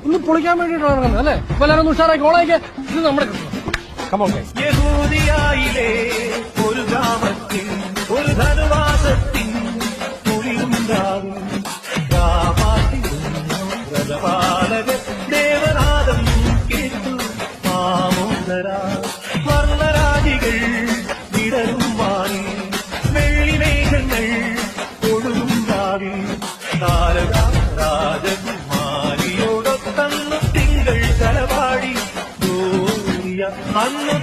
ഇന്ന് പൊളിക്കാൻ വേണ്ടിയിട്ടാണ് ഇറങ്ങുന്നത് അല്ലേ? അപ്പൊ എല്ലാവരും ഉഷാറായി കോളേക്ക്. ഇത് നമ്മുടെ യഹൂദിയായിലെ ഒരു ഗ്രാമത്തിൽ ഒരു ധനുവാസത്തിൻ കുളിരുണ്ടാകും. വ്രതപാലകർ ദേവനാദം കേട്ടു മാമോദര വർണ്ണരാജികൾ വിടരും വാണി വെള്ളിമേഘങ്ങൾ ഒഴുകുണ്ടാവി താരക രാജകുമാരിയോടൊത്തന്നു തിങ്കൾ തലവാടി അന്ന്